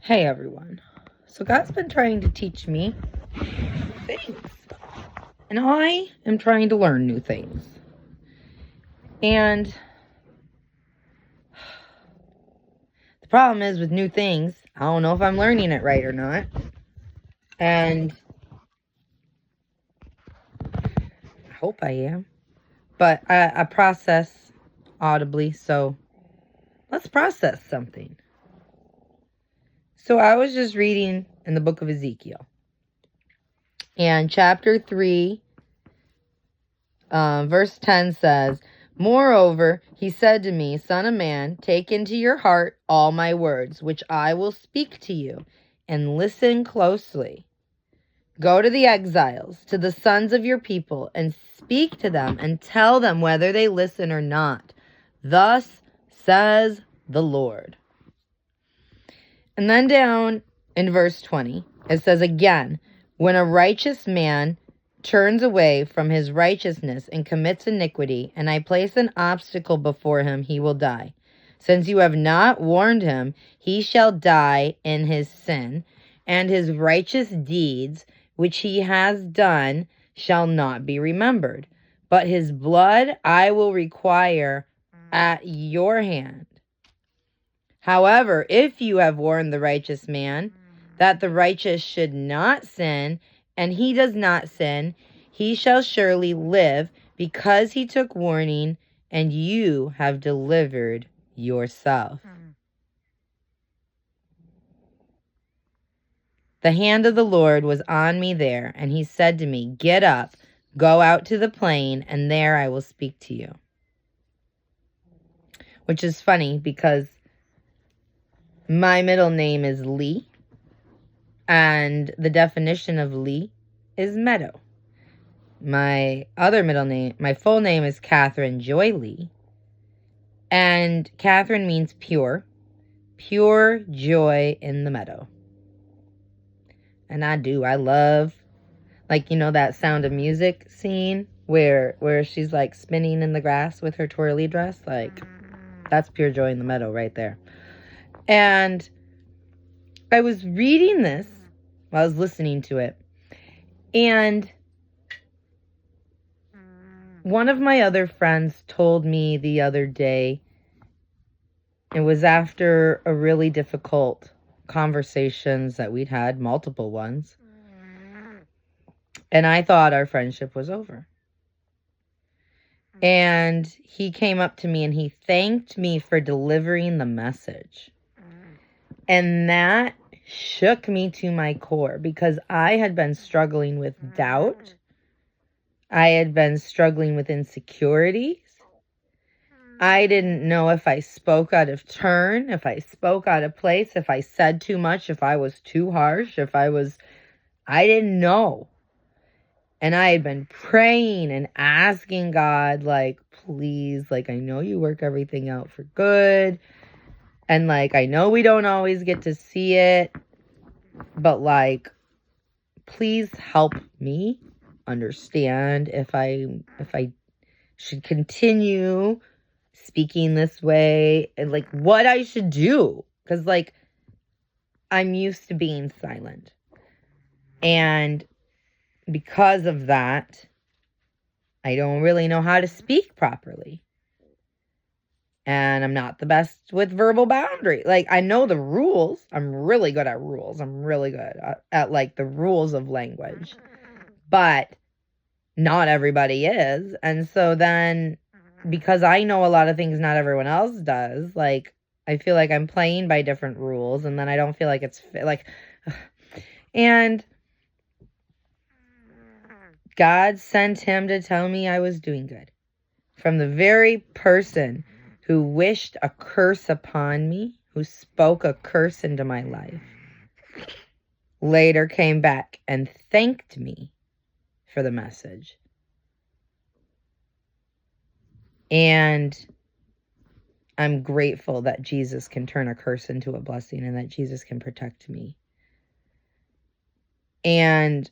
Hey everyone. So God's been trying to teach me things. And I am trying to learn new things. And the problem is with new things, I don't know if I'm learning it right or not. And I hope I am. But I process audibly, so let's process something. So I was just reading in the book of Ezekiel. And chapter 3, verse 10 says, "Moreover, he said to me, Son of man, take into your heart all my words, which I will speak to you, and listen closely. Go to the exiles, to the sons of your people, and speak to them, and tell them whether they listen or not. Thus says the Lord." And then down in verse 20, it says again, "When a righteous man turns away from his righteousness and commits iniquity, and I place an obstacle before him, he will die. Since you have not warned him, he shall die in his sin, and his righteous deeds which he has done shall not be remembered. But his blood I will require at your hand. However, if you have warned the righteous man that the righteous should not sin, and he does not sin, he shall surely live, because he took warning, and you have delivered yourself." The hand of the Lord was on me there, and he said to me, "Get up, go out to the plain, and there I will speak to you." Which is funny because my middle name is Lee, and the definition of Lee is meadow. My other middle name, my full name is Catherine Joy Lee, and Catherine means pure joy in the meadow. And I love, like, you know, that Sound of Music scene where she's like spinning in the grass with her twirly dress, like that's pure joy in the meadow right there. And I was reading this while I was listening to it, and one of my other friends told me the other day, it was after a really difficult conversations that we'd had, multiple ones, and I thought our friendship was over. And he came up to me and he thanked me for delivering the message. And that shook me to my core, because I had been struggling with doubt. I had been struggling with insecurities. I didn't know if I spoke out of turn, if I spoke out of place, if I said too much, if I was too harsh, I didn't know. And I had been praying and asking God, like, please, like, I know you work everything out for good. And, like, I know we don't always get to see it, but, like, please help me understand if I should continue speaking this way, and, like, what I should do. Because, like, I'm used to being silent. And because of that, I don't really know how to speak properly. And I'm not the best with verbal boundary. Like, I know the rules. I'm really good at rules. I'm really good at like the rules of language. But not everybody is. And so then, because I know a lot of things not everyone else does, like, I feel like I'm playing by different rules, and then I don't feel like it's like, and God sent him to tell me I was doing good. From the very person who wished a curse upon me, who spoke a curse into my life, later came back and thanked me for the message. And I'm grateful that Jesus can turn a curse into a blessing, and that Jesus can protect me. And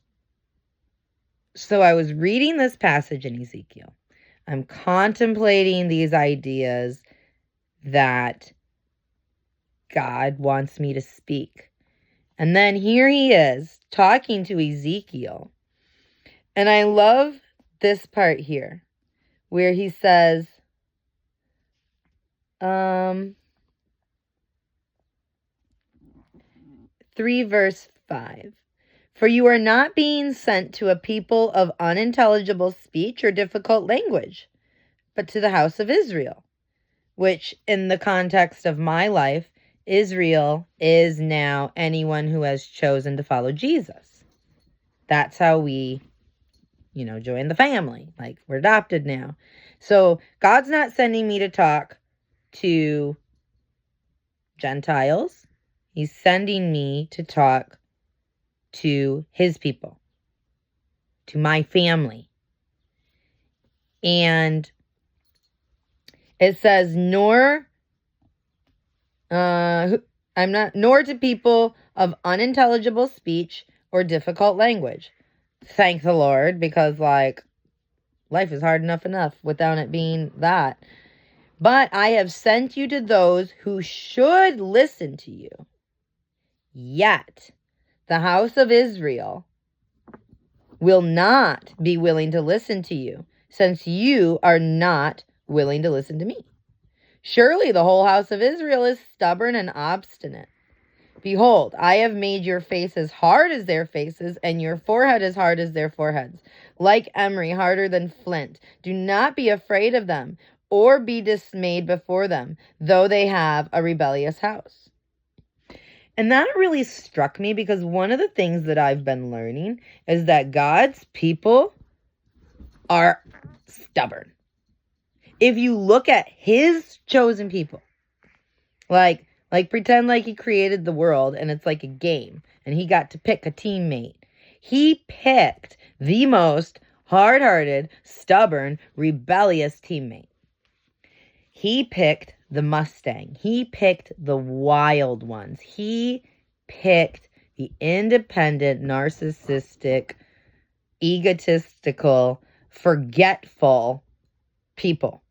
so I was reading this passage in Ezekiel. I'm contemplating these ideas that God wants me to speak. And then here he is talking to Ezekiel. And I love this part here where he says, 3 verse 5. For you are not being sent to a people of unintelligible speech or difficult language, but to the house of Israel, which in the context of my life, Israel is now anyone who has chosen to follow Jesus. That's how we, join the family. Like, we're adopted now. So God's not sending me to talk to Gentiles. He's sending me to talk to his people, to my family. And it says, nor to people of unintelligible speech or difficult language. Thank the Lord, because life is hard enough without it being that. But I have sent you to those who should listen to you. Yet the house of Israel will not be willing to listen to you, since you are not willing to listen to me. Surely the whole house of Israel is stubborn and obstinate. Behold, I have made your face as hard as their faces, and your forehead as hard as their foreheads, like emery, harder than flint. Do not be afraid of them, or be dismayed before them, though they have a rebellious house. And that really struck me, because one of the things that I've been learning is that God's people are stubborn. If you look at his chosen people, like pretend like he created the world and it's like a game and he got to pick a teammate. He picked the most hard-hearted, stubborn, rebellious teammate. He picked the Mustang. He picked the wild ones. He picked the independent, narcissistic, egotistical, forgetful people.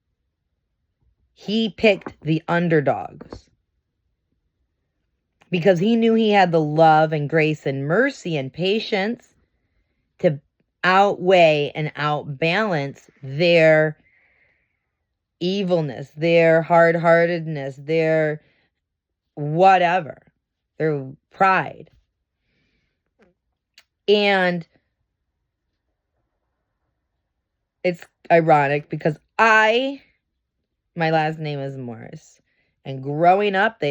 He picked the underdogs because he knew he had the love and grace and mercy and patience to outweigh and outbalance their evilness, their hard-heartedness, their whatever, their pride. And it's ironic because my last name is Morris. And growing up,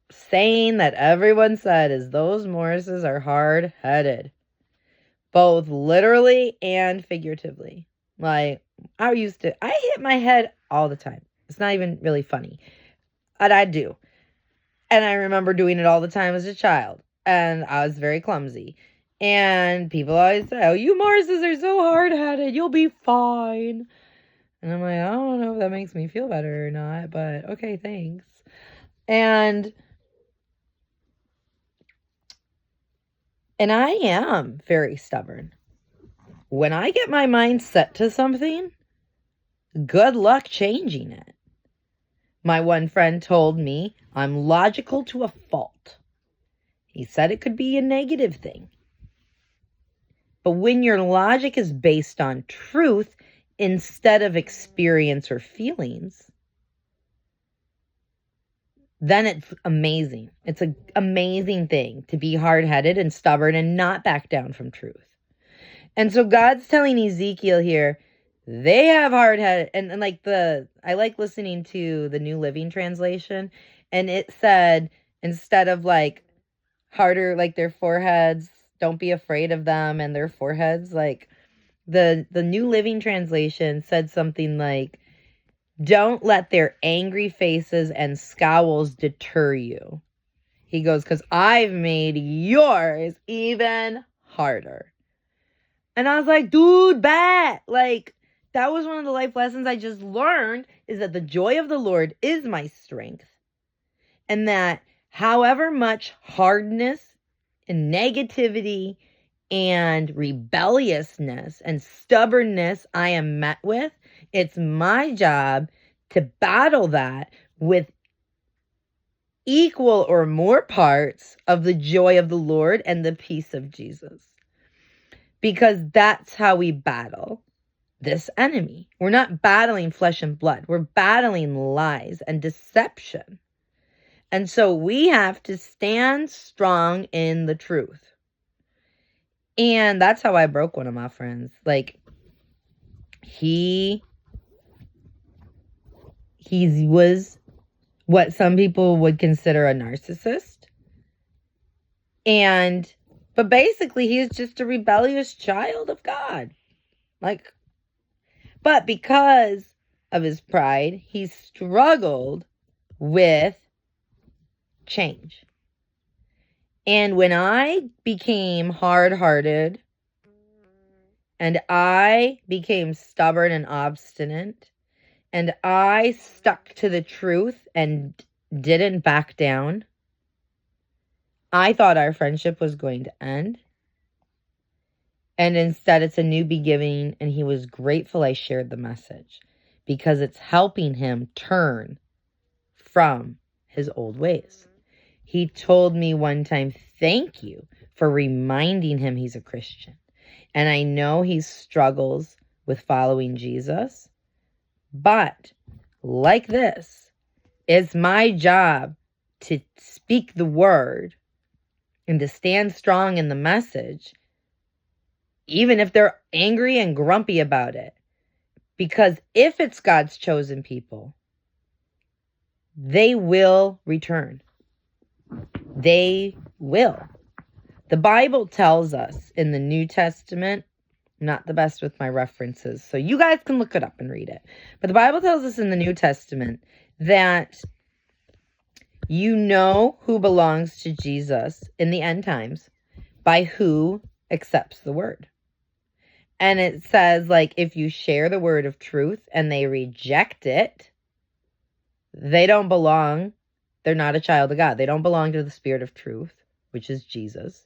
saying that everyone said is those Morrises are hard-headed. Both literally and figuratively. Like, I hit my head all the time. It's not even really funny. But I do. And I remember doing it all the time as a child. And I was very clumsy. And people always say, oh, you Morrises are so hard-headed. You'll be fine. And I'm like, I don't know if that makes me feel better or not. But okay, thanks. And I am very stubborn. When I get my mind set to something, good luck changing it. My one friend told me I'm logical to a fault. He said it could be a negative thing. But when your logic is based on truth instead of experience or feelings, then it's amazing. It's an amazing thing to be hard-headed and stubborn and not back down from truth. And so God's telling Ezekiel here, they have hard-headed, and I like listening to the New Living Translation, and it said, instead of harder, their foreheads, don't be afraid of them, and their foreheads, the New Living Translation said something like, don't let their angry faces and scowls deter you. He goes, because I've made yours even harder. And I was like, dude, bet. That was one of the life lessons I just learned, is that the joy of the Lord is my strength. And that however much hardness and negativity and rebelliousness and stubbornness I am met with, it's my job to battle that with equal or more parts of the joy of the Lord and the peace of Jesus. Because that's how we battle this enemy. We're not battling flesh and blood. We're battling lies and deception. And so we have to stand strong in the truth. And that's how I broke one of my friends. Like, he was what some people would consider a narcissist. But basically, he's just a rebellious child of God. But because of his pride, he struggled with change. And when I became hard-hearted and I became stubborn and obstinate and I stuck to the truth and didn't back down, I thought our friendship was going to end. And instead, it's a new beginning, and he was grateful I shared the message because it's helping him turn from his old ways. He told me one time, thank you for reminding him he's a Christian. And I know he struggles with following Jesus, but like this, it's my job to speak the word and to stand strong in the message, even if they're angry and grumpy about it. Because if it's God's chosen people, they will return. They will. The Bible tells us in the New Testament, I'm not the best with my references, so you guys can look it up and read it. But the Bible tells us in the New Testament that you know who belongs to Jesus in the end times by who accepts the word. And it says, like, if you share the word of truth and they reject it, they don't belong. They're not a child of God. They don't belong to the spirit of truth, which is Jesus.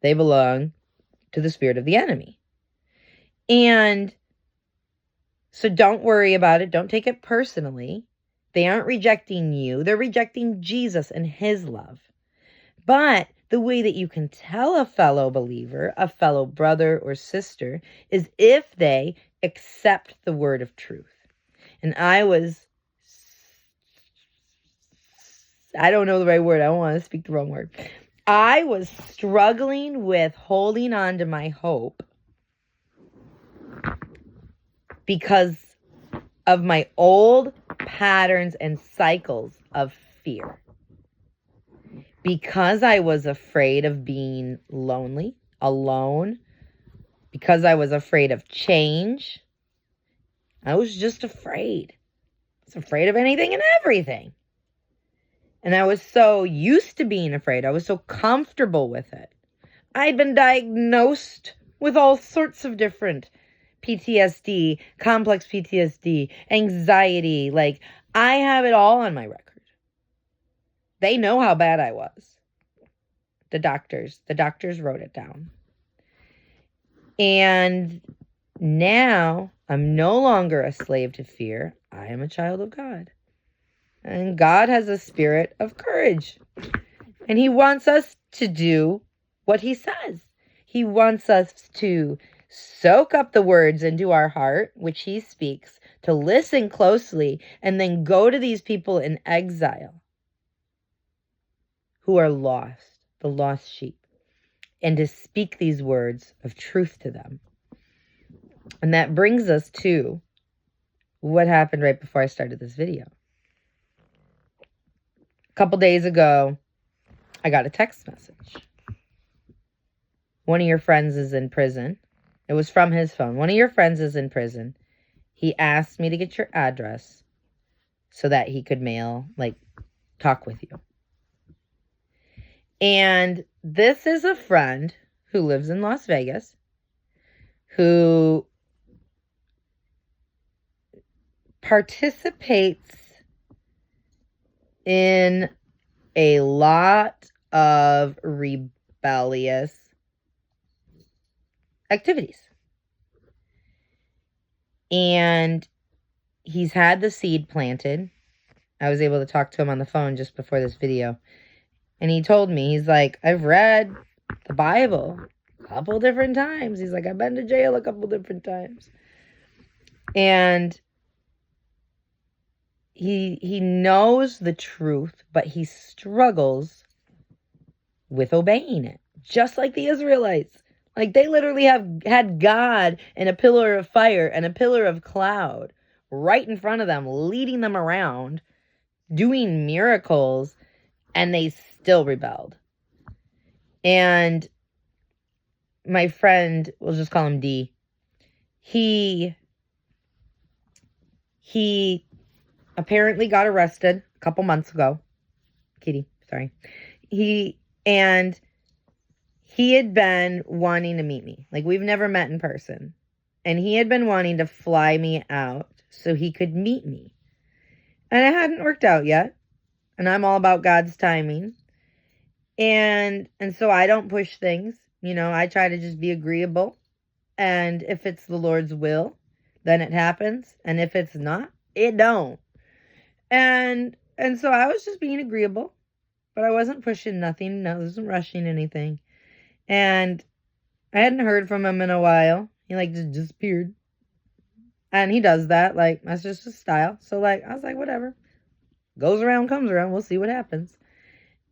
They belong to the spirit of the enemy. And so don't worry about it. Don't take it personally. They aren't rejecting you. They're rejecting Jesus and his love. But the way that you can tell a fellow believer, a fellow brother or sister, is if they accept the word of truth. And I don't know the right word. I don't want to speak the wrong word. I was struggling with holding on to my hope because of my old patterns and cycles of fear. Because I was afraid of being lonely, alone, because I was afraid of change. I was just afraid. I was afraid of anything and everything. And I was so used to being afraid. I was so comfortable with it. I'd been diagnosed with all sorts of different PTSD, complex PTSD, anxiety. Like, I have it all on my record. They know how bad I was. The doctors wrote it down. And now I'm no longer a slave to fear. I am a child of God. And God has a spirit of courage. And he wants us to do what he says. He wants us to soak up the words into our heart, which he speaks, to listen closely, and then go to these people in exile who are lost, the lost sheep, and to speak these words of truth to them. And that brings us to what happened right before I started this video. A couple days ago, I got a text message. One of your friends is in prison. It was from his phone. One of your friends is in prison. He asked me to get your address so that he could talk with you. And this is a friend who lives in Las Vegas, who participates in a lot of rebellious activities. And he's had the seed planted I was able to talk to him on the phone just before this video. And he told me, he's like, I've read the Bible a couple different times. He's like, I've been to jail a couple different times. And he knows the truth, but he struggles with obeying it. Just like the Israelites. Like, they literally had God in a pillar of fire and a pillar of cloud right in front of them, leading them around, doing miracles, and they still rebelled. And my friend, we'll just call him D, he apparently got arrested a couple months ago. Kitty, sorry. He had been wanting to meet me. Like, we've never met in person. And he had been wanting to fly me out so he could meet me. And it hadn't worked out yet. And I'm all about God's timing. And so I don't push things. You know, I try to just be agreeable. And if it's the Lord's will, then it happens. And if it's not, it don't. And so I was just being agreeable. But I wasn't pushing nothing. I wasn't rushing anything. And I hadn't heard from him in a while. He, like, just disappeared. And he does that. Like, that's just his style. So, like, I was like, whatever. Goes around, comes around. We'll see what happens.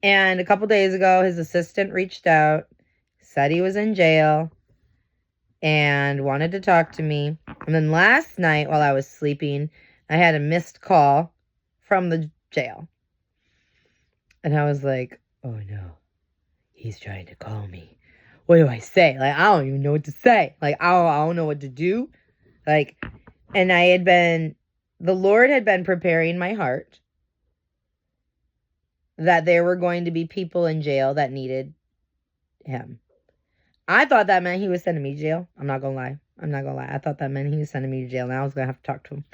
And a couple days ago, his assistant reached out, said he was in jail, and wanted to talk to me. And then last night, while I was sleeping, I had a missed call from the jail. And I was like, oh, no. He's trying to call me. What do I say? Like, I don't even know what to say. Like, I don't know what to do. Like, and the Lord had been preparing my heart that there were going to be people in jail that needed him. I thought that meant he was sending me to jail. I'm not going to lie. I thought that meant he was sending me to jail, and I was going to have to talk to him.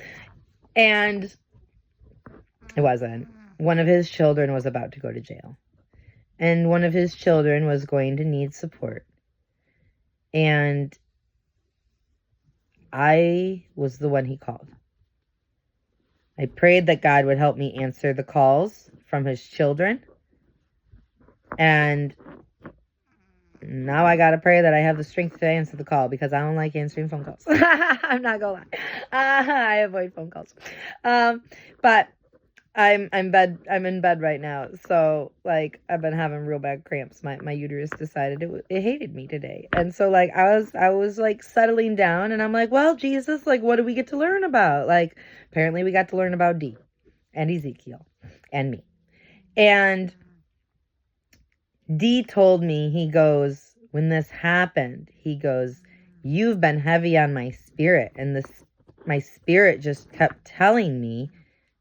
And it wasn't. One of his children was about to go to jail. And one of his children was going to need support. And I was the one he called. I prayed that God would help me answer the calls from his children. And now I got to pray that I have the strength to answer the call, because I don't like answering phone calls. I'm not going to lie. I avoid phone calls. But I'm in bed right now. So, like, I've been having real bad cramps. My uterus decided it hated me today. And so, like, I was like settling down, and I'm like, well, Jesus, like, what do we get to learn about? Like, apparently we got to learn about D and Ezekiel and me. And D told me, he goes, when this happened, he goes, you've been heavy on my spirit. And my spirit just kept telling me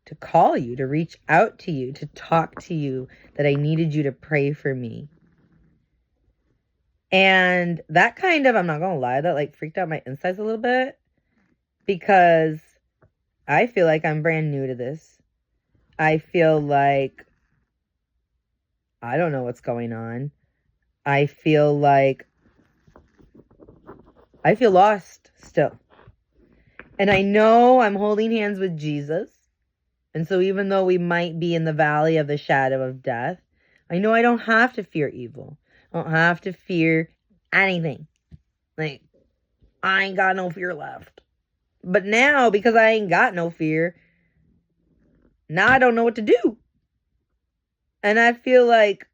to call you, to reach out to you, to talk to you, that I needed you to pray for me. And that kind of, I'm not going to lie, that like freaked out my insides a little bit, because I feel like I'm brand new to this. I feel like I don't know what's going on. I feel lost still. And I know I'm holding hands with Jesus. And so even though we might be in the valley of the shadow of death, I know I don't have to fear evil. I don't have to fear anything. Like, I ain't got no fear left. But now, because I ain't got no fear, now I don't know what to do. And I feel like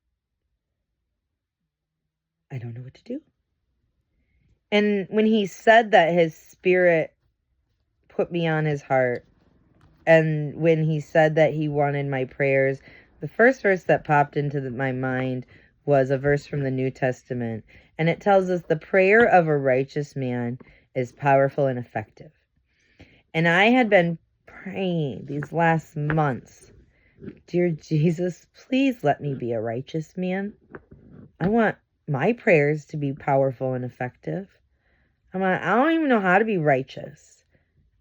I don't know what to do. And when he said that, his spirit put me on his heart. And when he said that he wanted my prayers, the first verse that popped into my mind was a verse from the New Testament. And it tells us the prayer of a righteous man is powerful and effective. And I had been praying these last months, dear Jesus, please let me be a righteous man. I want my prayers to be powerful and effective. I don't even know how to be righteous.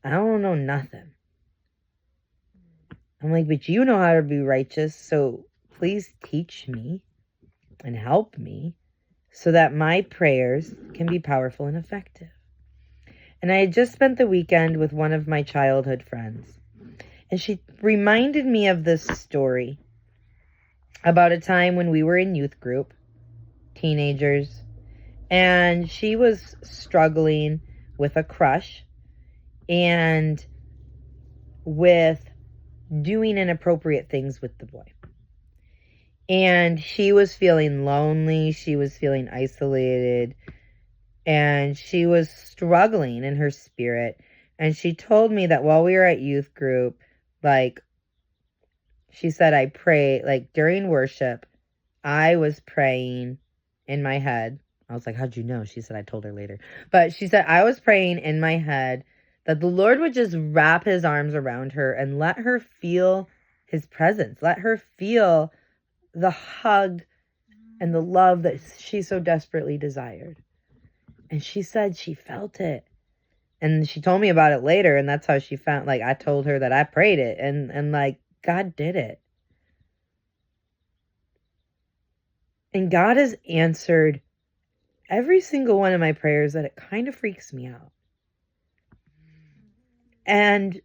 I don't know nothing. I'm like, but you know how to be righteous, so please teach me and help me so that my prayers can be powerful and effective. And I had just spent the weekend with one of my childhood friends. And she reminded me of this story about a time when we were in youth group, teenagers, and she was struggling with a crush and with doing inappropriate things with the boy. And she was feeling lonely, she was feeling isolated, and she was struggling in her spirit. And she told me that while we were at youth group, like, she said, I pray, like, during worship, I was praying in my head. I was like, how'd you know? She said, I told her later. But she said, I was praying in my head that the Lord would just wrap his arms around her and let her feel his presence. Let her feel the hug and the love that she so desperately desired. And she said she felt it. And she told me about it later, and that's how she found, like, I told her that I prayed it, and like, God did it. And God has answered every single one of my prayers that it kind of freaks me out. And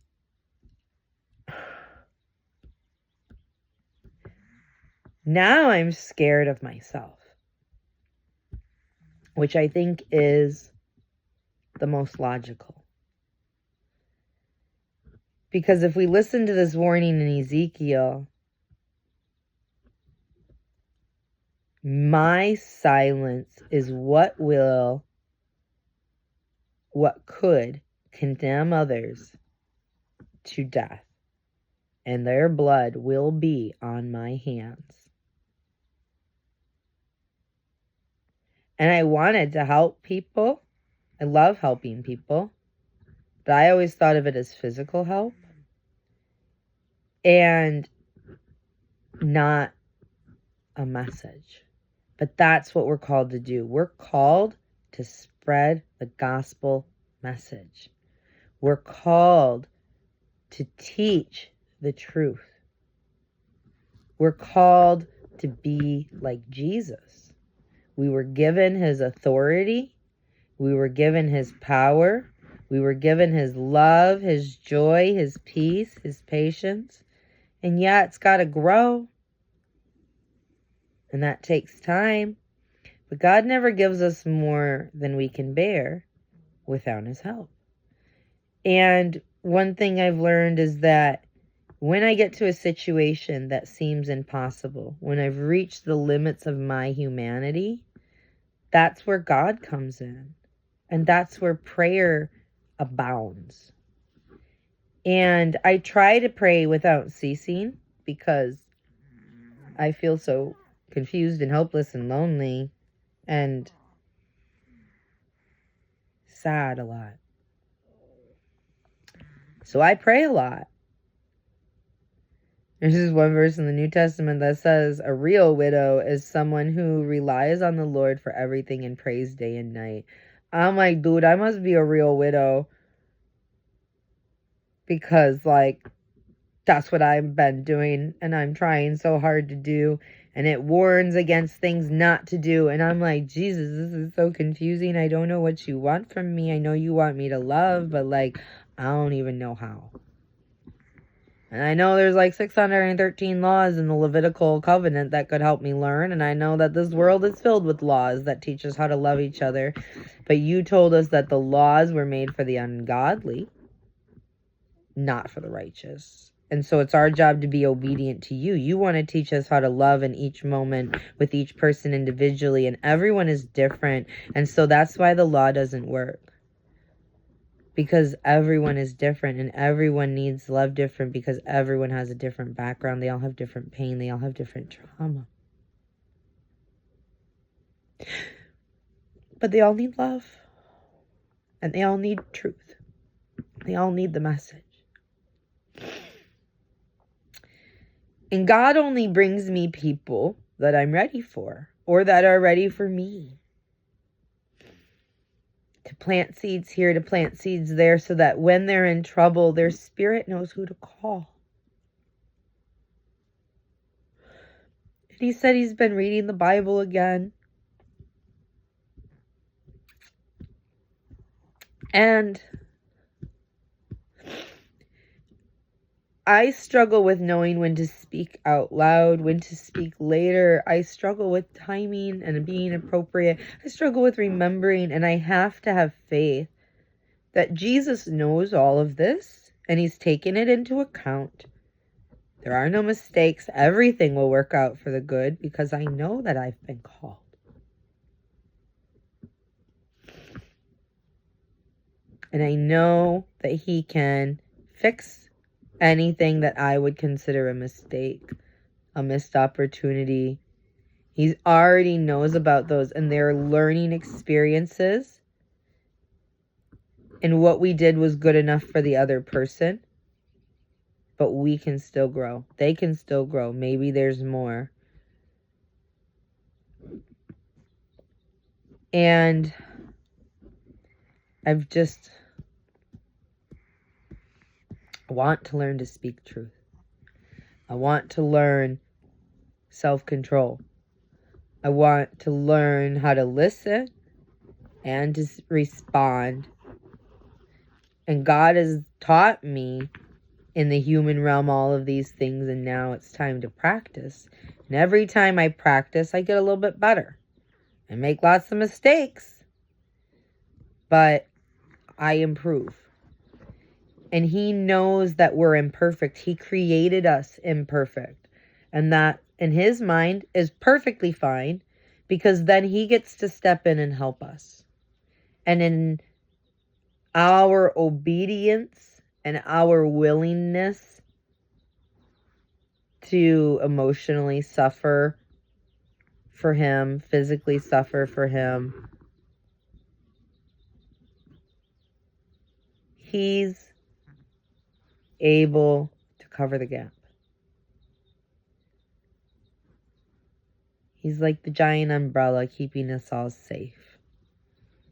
now I'm scared of myself, which I think is the most logical. Because if we listen to this warning in Ezekiel, my silence is what could condemn others to death, and their blood will be on my hands. And I wanted to help people. I love helping people, but I always thought of it as physical help and not a message. But that's what we're called to do. We're called to spread the gospel message. We're called to teach the truth. We're called to be like Jesus. We were given his authority. We were given his power. We were given his love, his joy, his peace, his patience. And yeah, it's got to grow. And that takes time. But God never gives us more than we can bear without his help. And one thing I've learned is that when I get to a situation that seems impossible, when I've reached the limits of my humanity, that's where God comes in. And that's where prayer abounds. And I try to pray without ceasing because I feel so confused and hopeless and lonely and sad a lot. So I pray a lot. There's this one verse in the New Testament that says a real widow is someone who relies on the Lord for everything and prays day and night. I'm like, dude, I must be a real widow because, like, that's what I've been doing and I'm trying so hard to do. And it warns against things not to do. And I'm like, Jesus, this is so confusing. I don't know what you want from me. I know you want me to love, but, like, I don't even know how. And I know there's like 613 laws in the Levitical covenant that could help me learn. And I know that this world is filled with laws that teach us how to love each other. But you told us that the laws were made for the ungodly, not for the righteous. And so it's our job to be obedient to you. You want to teach us how to love in each moment with each person individually. And everyone is different. And so that's why the law doesn't work. Because everyone is different and everyone needs love different because everyone has a different background. They all have different pain. They all have different trauma. But they all need love. And they all need truth. They all need the message. And God only brings me people that I'm ready for or that are ready for me. To plant seeds here, to plant seeds there, so that when they're in trouble, their spirit knows who to call. And he said he's been reading the Bible again. And I struggle with knowing when to speak out loud, when to speak later. I struggle with timing and being appropriate. I struggle with remembering, and I have to have faith that Jesus knows all of this and he's taken it into account. There are no mistakes. Everything will work out for the good because I know that I've been called. And I know that he can fix anything that I would consider a mistake, a missed opportunity. He already knows about those, and they're learning experiences. And what we did was good enough for the other person. But we can still grow. They can still grow. Maybe there's more. And I want to learn to speak truth. I want to learn self-control. I want to learn how to listen and to respond. And God has taught me in the human realm all of these things, and now it's time to practice. And every time I practice, I get a little bit better. I make lots of mistakes, but I improve. And he knows that we're imperfect. He created us imperfect. And that, in his mind, is perfectly fine, because then he gets to step in and help us. And in our obedience and our willingness to emotionally suffer for him, physically suffer for him, he's able to cover the gap. He's like the giant umbrella keeping us all safe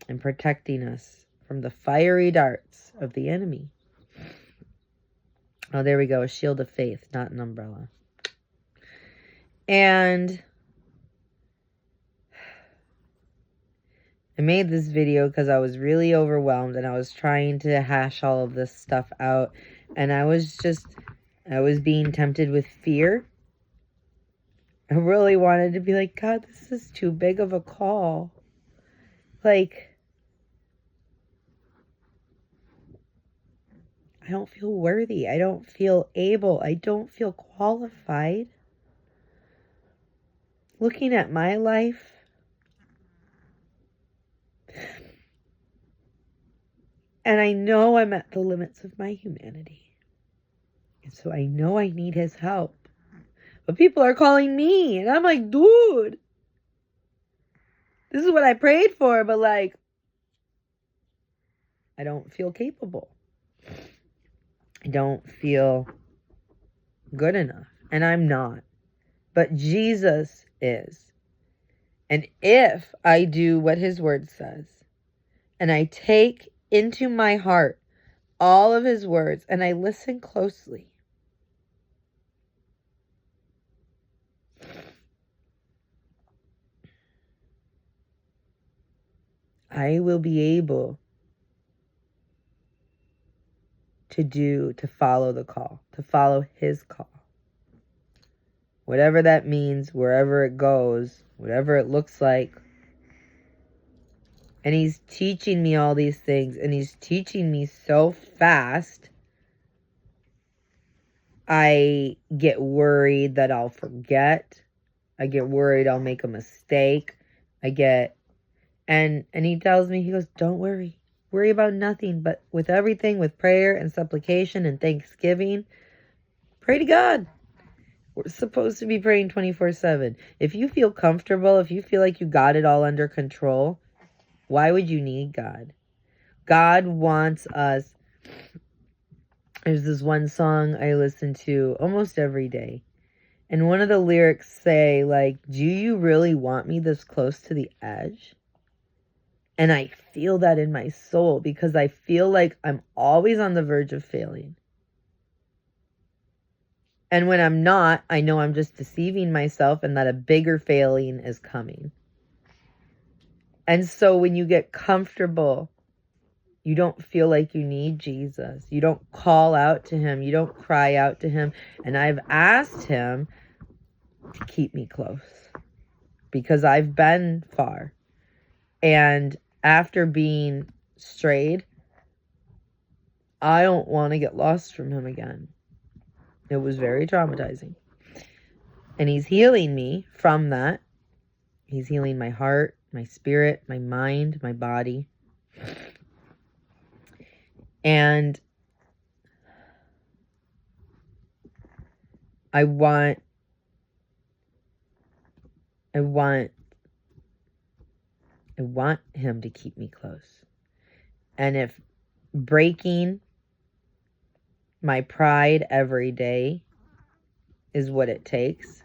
and protecting us from the fiery darts of the enemy. Oh, there we go. A shield of faith, not an umbrella. And I made this video because I was really overwhelmed and I was trying to hash all of this stuff out. And I was being tempted with fear. I really wanted to be like, God, this is too big of a call. Like, I don't feel worthy. I don't feel able. I don't feel qualified. Looking at my life, and I know I'm at the limits of my humanity. And so I know I need his help. But people are calling me, and I'm like, dude, this is what I prayed for, but like, I don't feel capable. I don't feel good enough, and I'm not. But Jesus is. And if I do what his word says, and I take into my heart all of his words, and I listen closely, I will be able to follow the call, to follow his call. Whatever that means, wherever it goes, whatever it looks like. And he's teaching me all these things, and he's teaching me so fast. I get worried that I'll forget. I get worried I'll make a mistake. And he tells me, he goes, don't worry. Worry about nothing, but with everything, with prayer and supplication and thanksgiving, pray to God. We're supposed to be praying 24/7. If you feel comfortable, if you feel like you got it all under control, why would you need God? God wants us. There's this one song I listen to almost every day. And one of the lyrics say, like, do you really want me this close to the edge? And I feel that in my soul, because I feel like I'm always on the verge of failing. And when I'm not, I know I'm just deceiving myself and that a bigger failing is coming. And so when you get comfortable You don't feel like you need Jesus. You don't call out to him. You don't cry out to him. And I've asked him to keep me close because I've been far. And after being strayed, I don't want to get lost from him again. It was very traumatizing. And he's healing me from that. He's healing my heart, my spirit, my mind, my body. And I want him to keep me close. And if breaking my pride every day is what it takes,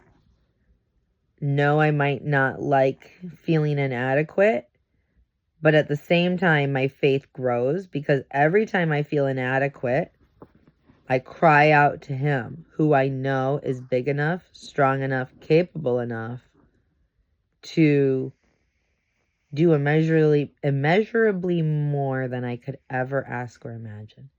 no, I might not like feeling inadequate, but at the same time, my faith grows because every time I feel inadequate, I cry out to him, who I know is big enough, strong enough, capable enough to do immeasurably more than I could ever ask or imagine.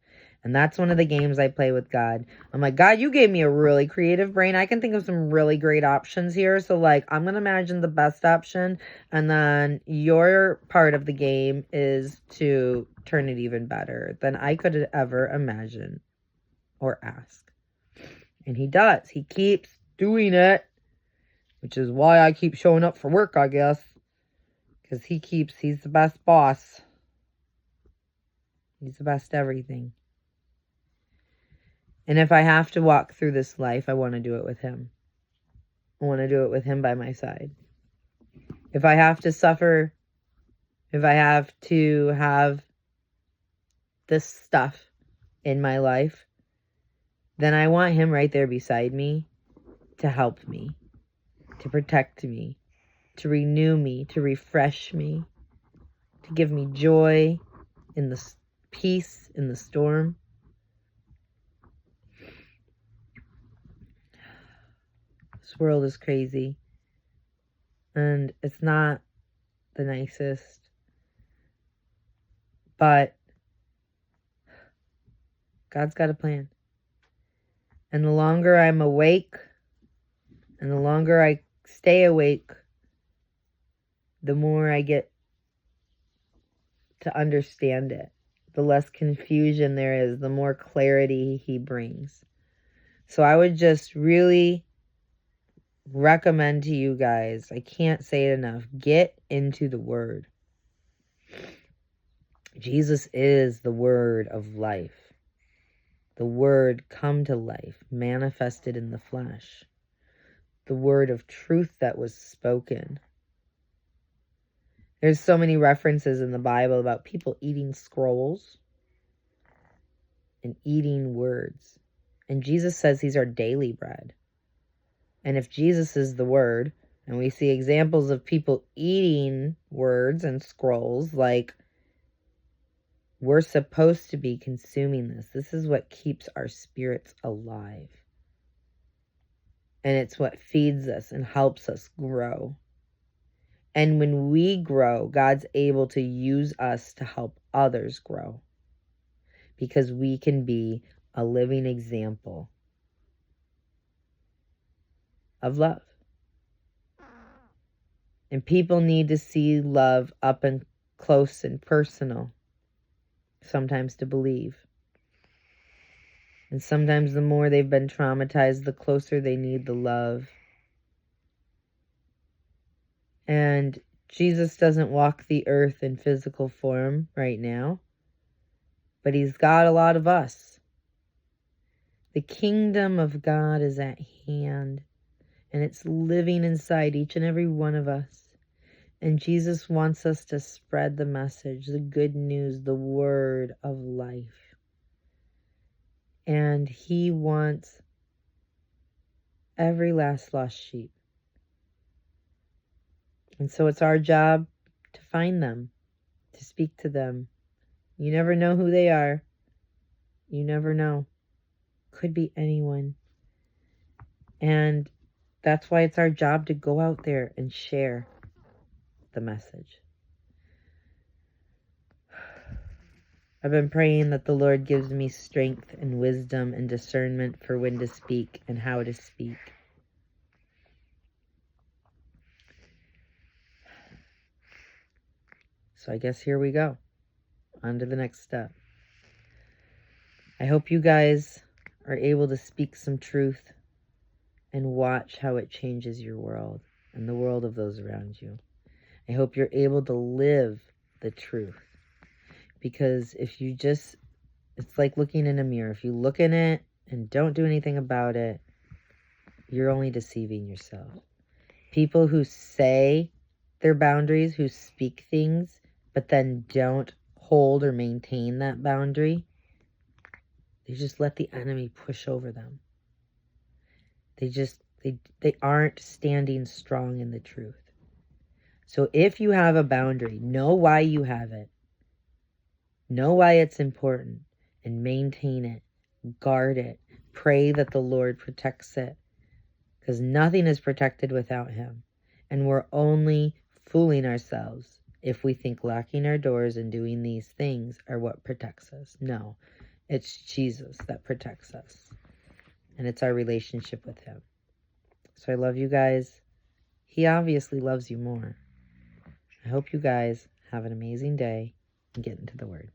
And that's one of the games I play with God. I'm like, God, you gave me a really creative brain. I can think of some really great options here. So, like, I'm going to imagine the best option. And then your part of the game is to turn it even better than I could ever imagine or ask. And he does. He keeps doing it, which is why I keep showing up for work, I guess. Because he's the best boss. He's the best everything. And if I have to walk through this life, I want to do it with him. I want to do it with him by my side. If I have to suffer, if I have to have this stuff in my life, then I want him right there beside me to help me, to protect me, to renew me, to refresh me, to give me joy in the peace in the storm. This world is crazy, and it's not the nicest, but God's got a plan. And the longer I'm awake, and the longer I stay awake, the more I get to understand it. The less confusion there is, the more clarity he brings. So I would just really recommend to you guys, I can't say it enough, get into the Word. Jesus is the Word of life. The Word come to life, manifested in the flesh. The Word of truth that was spoken. There's so many references in the Bible about people eating scrolls and eating words. And Jesus says he's our daily bread. And if Jesus is the Word, and we see examples of people eating words and scrolls, like, we're supposed to be consuming this. This is what keeps our spirits alive. And it's what feeds us and helps us grow. And when we grow, God's able to use us to help others grow. Because we can be a living example of love. And people need to see love up and close and personal, sometimes to believe. And sometimes the more they've been traumatized, the closer they need the love. And Jesus doesn't walk the earth in physical form right now, but he's got a lot of us. The kingdom of God is at hand. And it's living inside each and every one of us. And Jesus wants us to spread the message, the good news, the word of life. And he wants every last lost sheep. And so it's our job to find them, to speak to them. You never know who they are. You never know. Could be anyone. And that's why it's our job to go out there and share the message. I've been praying that the Lord gives me strength and wisdom and discernment for when to speak and how to speak. So I guess here we go. On to the next step. I hope you guys are able to speak some truth and watch how it changes your world and the world of those around you. I hope you're able to live the truth. Because if you just, it's like looking in a mirror. If you look in it and don't do anything about it, you're only deceiving yourself. People who say their boundaries, who speak things, but then don't hold or maintain that boundary, they just let the enemy push over them. They aren't standing strong in the truth. So if you have a boundary, know why you have it. Know why it's important and maintain it. Guard it. Pray that the Lord protects it. Because nothing is protected without him. And we're only fooling ourselves if we think locking our doors and doing these things are what protects us. No, it's Jesus that protects us. And it's our relationship with him. So I love you guys. He obviously loves you more. I hope you guys have an amazing day and get into the Word.